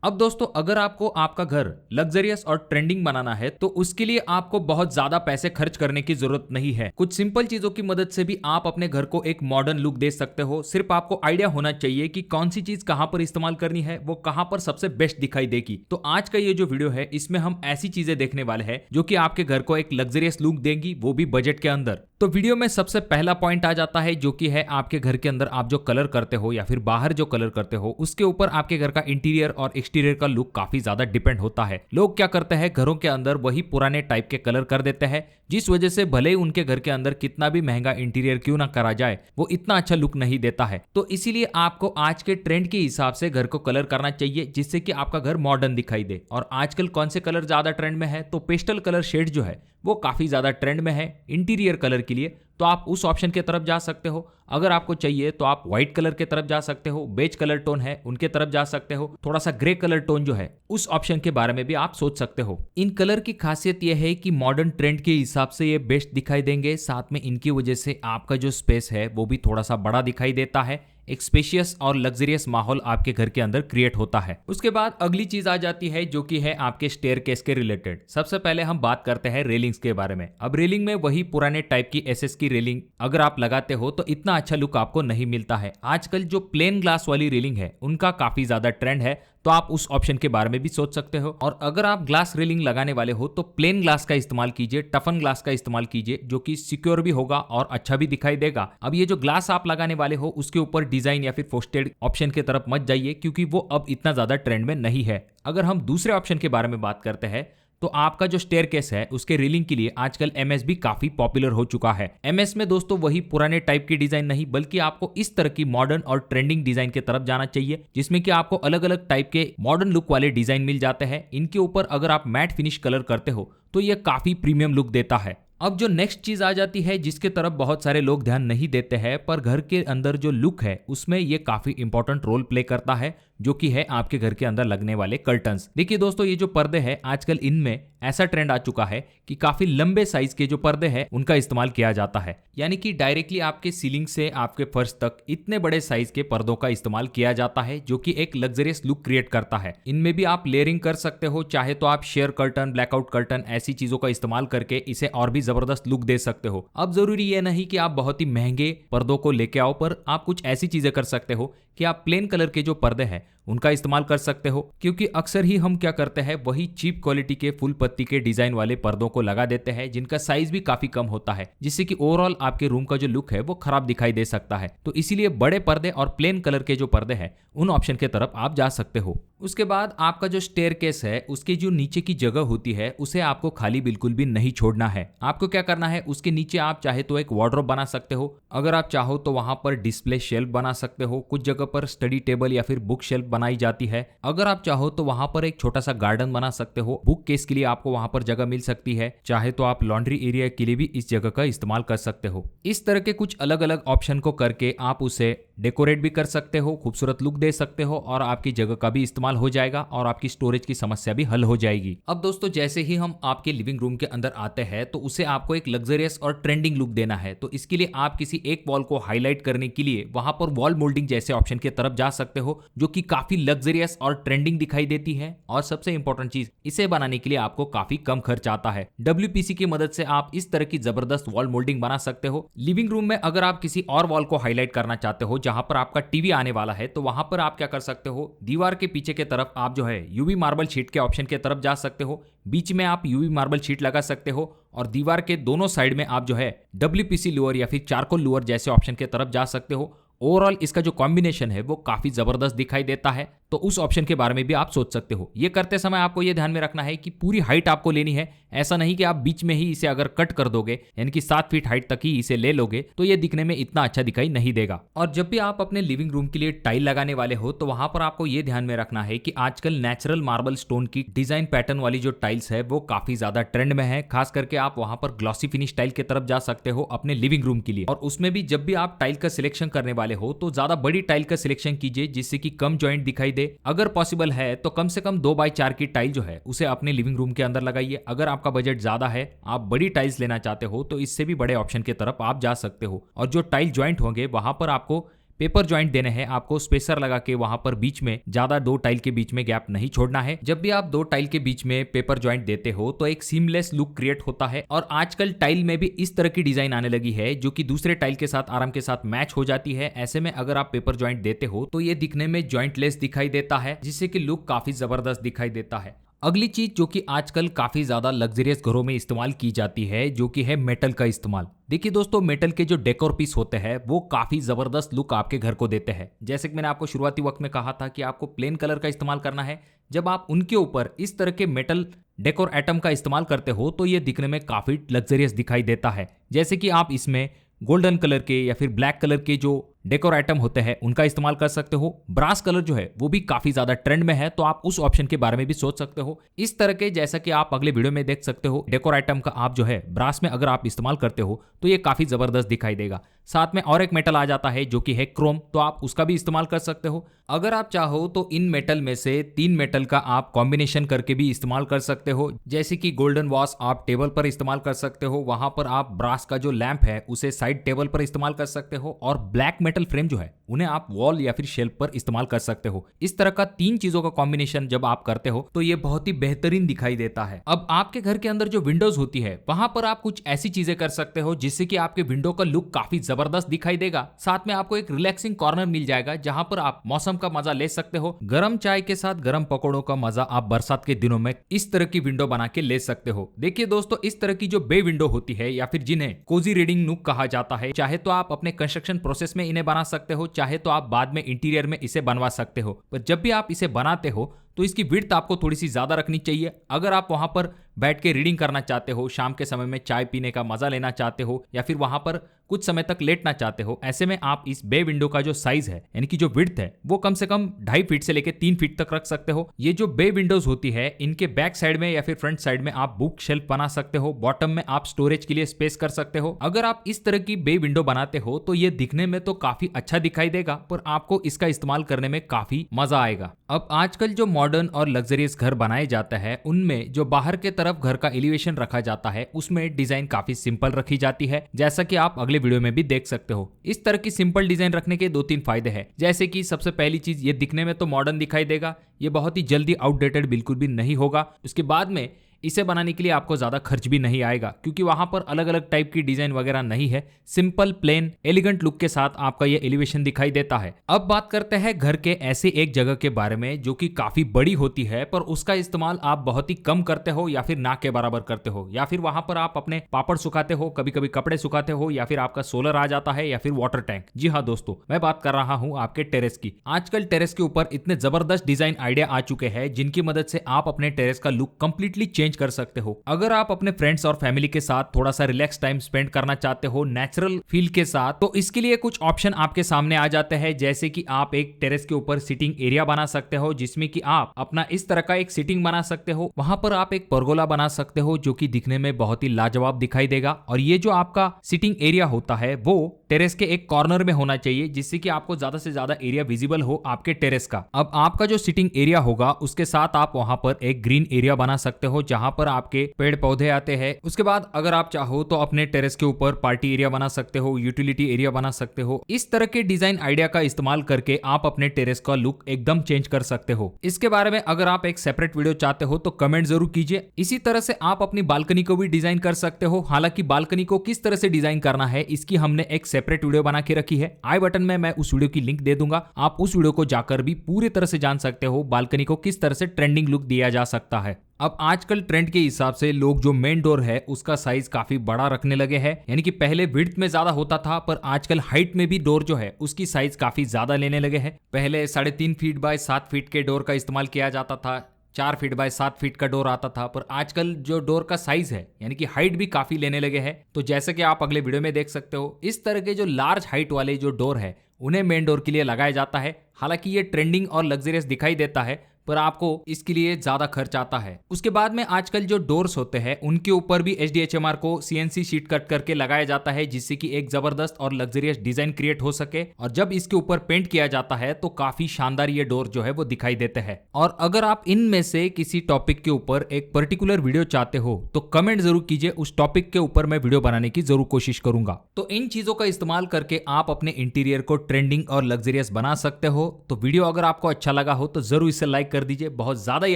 अब दोस्तों अगर आपको आपका घर लग्जरियस और ट्रेंडिंग बनाना है तो उसके लिए आपको बहुत ज्यादा पैसे खर्च करने की जरूरत नहीं है। कुछ सिंपल चीजों की मदद से भी आप अपने घर को एक मॉडर्न लुक दे सकते हो। सिर्फ आपको आइडिया होना चाहिए कि कौन सी चीज कहां पर इस्तेमाल करनी है, वो कहां पर सबसे बेस्ट दिखाई देगी। तो आज का ये जो वीडियो है इसमें हम ऐसी चीजें देखने वाले हैं जो कि आपके घर को एक लग्जरियस लुक देंगी, वो भी बजट के अंदर। तो वीडियो में सबसे पहला पॉइंट आ जाता है जो कि है आपके घर के अंदर आप जो कलर करते हो या फिर बाहर जो कलर करते हो उसके ऊपर आपके घर का इंटीरियर और एक्सटीरियर का लुक काफी ज्यादा डिपेंड होता है। लोग क्या करते हैं, घरों के अंदर वही पुराने टाइप के कलर कर देते हैं, जिस वजह से भले ही उनके घर के अंदर कितना भी महंगा इंटीरियर क्यों ना करा जाए वो इतना अच्छा लुक नहीं देता है। तो इसीलिए आपको आज के ट्रेंड के हिसाब से घर को कलर करना चाहिए जिससे कि आपका घर मॉडर्न दिखाई दे। और आजकल कौन से कलर ज्यादा ट्रेंड में है, तो पेस्टल कलर शेड जो है वो काफी ज्यादा ट्रेंड में है इंटीरियर कलर के लिए। तो आप उस ऑप्शन की तरफ जा सकते हो। अगर आपको चाहिए तो आप व्हाइट कलर की तरफ जा सकते हो, बेज कलर टोन है उनके तरफ जा सकते हो, थोड़ा सा ग्रे कलर टोन जो है उस ऑप्शन के बारे में भी आप सोच सकते हो। इन कलर की खासियत यह है कि मॉडर्न ट्रेंड के हिसाब से ये बेस्ट दिखाई देंगे, साथ में इनकी वजह से आपका जो स्पेस है वो भी थोड़ा सा बड़ा दिखाई देता है। एक स्पेशियस और लग्जरियस माहौल आपके घर के अंदर क्रिएट होता है। उसके बाद अगली चीज आ जाती है जो कि है आपके स्टेयरकेस के रिलेटेड। सबसे पहले हम बात करते हैं रेलिंग्स के बारे में। अब रेलिंग में वही पुराने टाइप की एसएस की रेलिंग अगर आप लगाते हो तो इतना अच्छा लुक आपको नहीं मिलता है। आजकल जो प्लेन ग्लास वाली रेलिंग है उनका काफी ज्यादा ट्रेंड है, तो आप उस ऑप्शन के बारे में भी सोच सकते हो। और अगर आप ग्लास रेलिंग लगाने वाले हो तो प्लेन ग्लास का इस्तेमाल कीजिए, टफन ग्लास का इस्तेमाल कीजिए, जो कि सिक्योर भी होगा और अच्छा भी दिखाई देगा। अब ये जो ग्लास आप लगाने वाले हो उसके ऊपर डिजाइन या फिर फ्रोस्टेड ऑप्शन की तरफ मत जाइए क्योंकि वो अब इतना ज्यादा ट्रेंड में नहीं है। अगर हम दूसरे ऑप्शन के बारे में बात करते हैं तो आपका जो स्टेयरकेस है उसके रेलिंग के लिए आजकल एमएस भी काफी पॉपुलर हो चुका है। एमएस में दोस्तों वही पुराने टाइप की डिजाइन नहीं बल्कि आपको इस तरह की मॉडर्न और ट्रेंडिंग डिजाइन की तरफ जाना चाहिए जिसमें कि आपको अलग अलग टाइप के मॉडर्न लुक वाले डिजाइन मिल जाते हैं। इनके ऊपर अगर आप मैट फिनिश कलर करते हो तो यह काफी प्रीमियम लुक देता है। अब जो नेक्स्ट चीज आ जाती है जिसके तरफ बहुत सारे लोग ध्यान नहीं देते हैं, पर घर के अंदर जो लुक है उसमें ये काफी इंपॉर्टेंट रोल प्ले करता है, जो कि है आपके घर के अंदर लगने वाले कर्टन्स। देखिए दोस्तों ये जो पर्दे हैं आजकल इनमें ऐसा ट्रेंड आ चुका है कि काफी लंबे साइज के जो पर्दे हैं उनका इस्तेमाल किया जाता है, यानी कि डायरेक्टली आपके सीलिंग से आपके फर्श तक इतने बड़े साइज के पर्दों का इस्तेमाल किया जाता है जो कि एक लग्जरियस लुक क्रिएट करता है। इनमें भी आप लेयरिंग कर सकते हो, चाहे तो आप शेयर कर्टन, ब्लैकआउट कर्टन ऐसी चीजों का इस्तेमाल करके इसे और भी जबरदस्त लुक दे सकते हो। अब जरूरी ये नहीं कि आप बहुत ही महंगे पर्दों को लेके आओ, पर आप कुछ ऐसी चीजें कर सकते हो कि आप प्लेन कलर के जो पर्दे हैं उनका इस्तेमाल कर सकते हो, क्योंकि अक्सर ही हम क्या करते हैं वही चीप क्वालिटी के फुल पत्ती के डिजाइन वाले पर्दों को लगा देते हैं जिनका साइज भी काफी कम होता है, जिससे कि ओवरऑल आपके रूम का जो लुक है वो खराब दिखाई दे सकता है। तो इसीलिए बड़े पर्दे और प्लेन कलर के जो पर्दे हैं उन ऑप्शन के तरफ आप जा सकते हो। उसके बाद आपका जो स्टेयरकेस है उसके जो नीचे की जगह होती है उसे आपको खाली बिल्कुल भी नहीं छोड़ना है। आपको क्या करना है, उसके नीचे आप चाहे तो एक वार्डरोब बना सकते हो, अगर आप चाहो तो वहां पर डिस्प्ले शेल्फ बना सकते हो, कुछ जगह पर स्टडी टेबल या फिर बुक शेल्फ बनाई जाती है। अगर आप चाहो तो वहां पर एक छोटा सा गार्डन बना सकते हो, बुक केस के लिए आपको वहां पर जगह मिल सकती है, चाहे तो आप लॉन्ड्री एरिया के लिए भी इस जगह का इस्तेमाल कर सकते हो। इस तरह के कुछ अलग अलग ऑप्शन को करके आप उसे डेकोरेट भी कर सकते हो, खूबसूरत लुक दे सकते हो और आपकी जगह का भी इस्तेमाल हो जाएगा और आपकी स्टोरेज की समस्या भी हल हो जाएगी। अब दोस्तों जैसे ही हम आपके लिविंग रूम के अंदर आते हैं तो उसे आपको एक लग्जरियस और ट्रेंडिंग लुक देना है, तो इसके लिए आप किसी एक वॉल को हाईलाइट करने के लिए वहां पर वॉल मोल्डिंग जैसे ऑप्शन की तरफ जा सकते हो जो कि काफी लग्जरियस और ट्रेंडिंग दिखाई देती है। और सबसे इंपॉर्टेंट चीज, इसे बनाने के लिए आपको काफी कम खर्च आता है। डब्ल्यूपीसी की मदद से आप इस तरह की जबरदस्त वॉल मोल्डिंग बना सकते हो। लिविंग रूम में अगर आप किसी और वॉल को हाईलाइट करना चाहते हो जहां पर आपका टीवी आने वाला है तो वहां पर आप क्या कर सकते हो, दीवार के पीछे की तरफ आप जो है यूवी मार्बल शीट के ऑप्शन की तरफ जा सकते हो, बीच में आप यूवी मार्बल शीट लगा सकते हो और दीवार के दोनों साइड में आप जो है डब्ल्यूपीसी लोअर या फिर चारकोल लोअर जैसे ऑप्शन की तरफ जा सकते हो। ओवरऑल इसका जो कॉम्बिनेशन है वो काफी जबरदस्त दिखाई देता है, तो उस ऑप्शन के बारे में भी आप सोच सकते हो। ये करते समय आपको ये ध्यान में रखना है कि पूरी हाइट आपको लेनी है, ऐसा नहीं कि आप बीच में ही इसे अगर कट कर दोगे यानी कि 7 फीट हाइट तक ही इसे ले लोगे तो ये दिखने में इतना अच्छा दिखाई नहीं देगा। और जब भी आप अपने लिविंग रूम के लिए टाइल लगाने वाले हो तो वहां पर आपको ये ध्यान में रखना है कि आजकल नेचुरल मार्बल स्टोन की डिजाइन पैटर्न वाली जो टाइल्स है वो काफी ज्यादा ट्रेंड में है। खास करके आप वहां पर ग्लॉसी फिनिश टाइल की तरफ जा सकते हो अपने लिविंग रूम के लिए, और उसमें भी जब भी आप टाइल का सिलेक्शन करने वाले हो तो ज्यादा बड़ी टाइल का सिलेक्शन कीजिए जिससे कि कम जॉइंट दिखाई दे। अगर पॉसिबल है तो कम से कम 2x4 की टाइल जो है उसे अपने लिविंग रूम के अंदर लगाइए। अगर आपका बजट ज्यादा है, आप बड़ी टाइल्स लेना चाहते हो तो इससे भी बड़े ऑप्शन की तरफ आप जा सकते हो, और जो टाइल जॉइंट होंगे वहां पर आपको पेपर जॉइंट देने हैं, आपको स्पेसर लगा के वहां पर बीच में ज्यादा दो टाइल के बीच में गैप नहीं छोड़ना है। जब भी आप दो टाइल के बीच में पेपर जॉइंट देते हो तो एक सीमलेस लुक क्रिएट होता है। और आजकल टाइल में भी इस तरह की डिजाइन आने लगी है जो कि दूसरे टाइल के साथ आराम के साथ मैच हो जाती है। ऐसे में अगर आप पेपर जॉइंट देते हो तो ये दिखने में जॉइंटलेस दिखाई देता है, जिससे कि लुक काफी जबरदस्त दिखाई देता है। अगली चीज जो कि आजकल काफी ज्यादा लग्जरियस घरों में इस्तेमाल की जाती है, जो कि है मेटल का इस्तेमाल। देखिए दोस्तों, मेटल के जो डेकोर पीस होते हैं वो काफी जबरदस्त लुक आपके घर को देते हैं। जैसे कि मैंने आपको शुरुआती वक्त में कहा था कि आपको प्लेन कलर का इस्तेमाल करना है। जब आप उनके ऊपर इस तरह के मेटल डेकोर आइटम का इस्तेमाल करते हो तो ये दिखने में काफी लग्जरियस दिखाई देता है। जैसे कि आप इसमें गोल्डन कलर के या फिर ब्लैक कलर के जो डेकोर आइटम होते हैं उनका इस्तेमाल कर सकते हो। ब्रास कलर जो है वो भी काफी ज्यादा ट्रेंड में है, तो आप उस ऑप्शन के बारे में भी सोच सकते हो। इस तरह के, जैसा कि आप अगले वीडियो में देख सकते हो, डेकोर आइटम का आप जो है ब्रास में अगर आप इस्तेमाल करते हो तो ये काफी जबरदस्त दिखाई देगा। साथ में और एक मेटल आ जाता है जो कि है क्रोम, तो आप उसका भी इस्तेमाल कर सकते हो। अगर आप चाहो तो इन मेटल में से 3 मेटल का आप कॉम्बिनेशन करके भी इस्तेमाल कर सकते हो। जैसे कि गोल्डन वॉश आप टेबल पर इस्तेमाल कर सकते हो, वहां पर आप ब्रास का जो लैंप है उसे साइड टेबल पर इस्तेमाल कर सकते हो, और ब्लैक मेटल फ्रेम जो है उन्हें आप वॉल या फिर शेल्फ पर इस्तेमाल कर सकते हो। इस तरह का 3 चीजों का कॉम्बिनेशन जब आप करते हो तो ये बहुत ही बेहतरीन दिखाई देता है। अब आपके घर के अंदर जो विंडोज होती है वहां पर आप कुछ ऐसी चीजें कर सकते हो जिससे कि आपके विंडो का लुक काफी जबरदस्त दिखाई देगा। साथ में आपको एक रिलैक्सिंग कॉर्नर मिल जाएगा जहां पर आप मौसम का मजा ले सकते हो। गर्म चाय के साथ गर्म पकौड़ों का मजा आप बरसात के दिनों में इस तरह की विंडो बना के ले सकते हो। देखिए दोस्तों, इस तरह की जो बे विंडो होती है या फिर जिन्हें कोजी रीडिंग नूक कहा जाता है, चाहे तो आप अपने कंस्ट्रक्शन प्रोसेस में इन्हें बना सकते हो, चाहे तो आप बाद में इंटीरियर में इसे बनवा सकते हो। पर जब भी आप इसे बनाते हो तो इसकी विड्थ आपको थोड़ी सी ज्यादा रखनी चाहिए। अगर आप वहां पर बैठ के रीडिंग करना चाहते हो, शाम के समय में चाय पीने का मजा लेना चाहते हो, या फिर वहां पर कुछ समय तक लेटना चाहते हो, ऐसे में आप इस बे विंडो का जो साइज है यानी कि जो विड्थ है वो कम से कम 2.5 फीट से लेकर 3 फीट तक रख सकते हो। ये जो बे विंडोज होती है इनके बैक साइड में या फिर फ्रंट साइड में आप बुक शेल्फ बना सकते हो, बॉटम में आप स्टोरेज के लिए स्पेस कर सकते हो। अगर आप इस तरह की बे विंडो बनाते हो तो ये दिखने में तो काफी अच्छा दिखाई देगा, पर आपको इसका इस्तेमाल करने में काफी मजा आएगा। अब आजकल जो मॉडर्न और लग्जरियस घर बनाए जाते हैं उनमें जो बाहर के तरफ घर का एलिवेशन रखा जाता है उसमें डिजाइन काफी सिंपल रखी जाती है, जैसा कि आप अगले वीडियो में भी देख सकते हो। इस तरह की सिंपल डिजाइन रखने के 2-3 फायदे हैं। जैसे कि सबसे पहली चीज, ये दिखने में तो मॉडर्न दिखाई देगा, ये बहुत ही जल्दी आउटडेटेड बिल्कुल भी नहीं होगा। उसके बाद में इसे बनाने के लिए आपको ज्यादा खर्च भी नहीं आएगा, क्योंकि वहां पर अलग अलग टाइप की डिजाइन वगैरह नहीं है। सिंपल प्लेन एलिगेंट लुक के साथ आपका ये एलिवेशन दिखाई देता है। अब बात करते हैं घर के ऐसे एक जगह के बारे में जो कि काफी बड़ी होती है, पर उसका इस्तेमाल आप बहुत ही कम करते हो या फिर ना के बराबर करते हो, या फिर वहां पर आप अपने पापड़ सुखाते हो, कभी कभी कपड़े सुखाते हो, या फिर आपका सोलर आ जाता है, या फिर वाटर टैंक। जी हाँ दोस्तों, मैं बात कर रहा हूं आपके टेरेस की। आजकल टेरेस के ऊपर इतने जबरदस्त डिजाइन आइडिया आ चुके हैं जिनकी मदद से आप अपने टेरेस का लुक कंप्लीटली चेंज कर सकते हो। अगर आप अपने फ्रेंड्स और फैमिली के साथ थोड़ा सा रिलैक्स टाइम स्पेंड करना चाहते हो नेचुरल फील के साथ, तो इसके लिए कुछ ऑप्शन आपके सामने आ जाते हैं। जैसे कि आप एक टेरेस के ऊपर सिटिंग एरिया बना सकते हो, जिसमें कि आप अपना इस तरह का एक सिटिंग बना सकते हो। वहां पर आप एक परगोला बना सकते हो जो कि दिखने में बहुत ही लाजवाब दिखाई देगा। और ये जो आपका सिटिंग एरिया होता है वो टेरेस के एक कॉर्नर में होना चाहिए, जिससे कि आपको ज्यादा से ज्यादा एरिया विजिबल हो आपके टेरेस का। अब आपका जो सिटिंग एरिया होगा उसके साथ आप वहां पर एक ग्रीन एरिया बना सकते हो जहां पर आपके पेड़ पौधे आते हैं। उसके बाद अगर आप चाहो तो अपने टेरेस के ऊपर पार्टी एरिया बना सकते हो, यूटिलिटी एरिया बना सकते हो। इस तरह के डिजाइन आइडिया का इस्तेमाल करके आप अपने टेरेस का लुक एकदम चेंज कर सकते हो। इसके बारे में अगर आप एक सेपरेट वीडियो चाहते हो तो कमेंट जरूर कीजिए। इसी तरह से आप अपनी बालकनी को भी डिजाइन कर सकते हो। हालांकि बालकनी को किस तरह से डिजाइन करना है इसकी हमने एक सेपरेट वीडियो बना के रखी है। आई बटन में मैं उस वीडियो की लिंक दे दूंगा, आप उस वीडियो को जाकर भी पूरी तरह से जान सकते हो बालकनी को किस तरह से ट्रेंडिंग लुक दिया जा सकता है। अब आजकल ट्रेंड के हिसाब से लोग जो मेन डोर है उसका साइज काफी बड़ा रखने लगे हैं। यानी कि पहले विड्थ में ज्यादा होता था, पर आजकल हाइट में भी डोर जो है उसकी साइज काफी ज्यादा लेने लगे हैं। पहले 3.5 फीट बाय 7 फीट के डोर का इस्तेमाल किया जाता था, 4 फीट बाय 7 फीट का डोर आता था, पर आजकल जो डोर का साइज है यानी कि हाइट भी काफी लेने लगे हैं। तो जैसे कि आप अगले वीडियो में देख सकते हो, इस तरह के जो लार्ज हाइट वाले जो डोर है उन्हें मेन डोर के लिए लगाया जाता है। हालांकि ये ट्रेंडिंग और लग्जरियस दिखाई देता है, पर आपको इसके लिए ज्यादा खर्च आता है। उसके बाद में आजकल जो डोर्स होते हैं उनके ऊपर भी HDHMR को CNC शीट कट करके लगाया जाता है, जिससे कि एक जबरदस्त और लग्जरियस डिजाइन क्रिएट हो सके। और जब इसके ऊपर पेंट किया जाता है तो काफी शानदार ये डोर जो है वो दिखाई देते हैं। और अगर आप इनमें से किसी टॉपिक के ऊपर एक पर्टिकुलर वीडियो चाहते हो तो कमेंट जरूर कीजिए, उस टॉपिक के ऊपर मैं वीडियो बनाने की जरूर कोशिश करूंगा। तो इन चीजों का इस्तेमाल करके आप अपने इंटीरियर को ट्रेंडिंग और लग्जरियस बना सकते हो। तो वीडियो अगर आपको अच्छा लगा हो तो जरूर इसे लाइक कर दीजिए, बहुत ज्यादा ही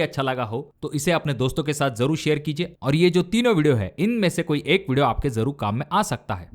अच्छा लगा हो तो इसे अपने दोस्तों के साथ जरूर शेयर कीजिए। और ये जो तीनों वीडियो है इनमें से कोई एक वीडियो आपके जरूर काम में आ सकता है।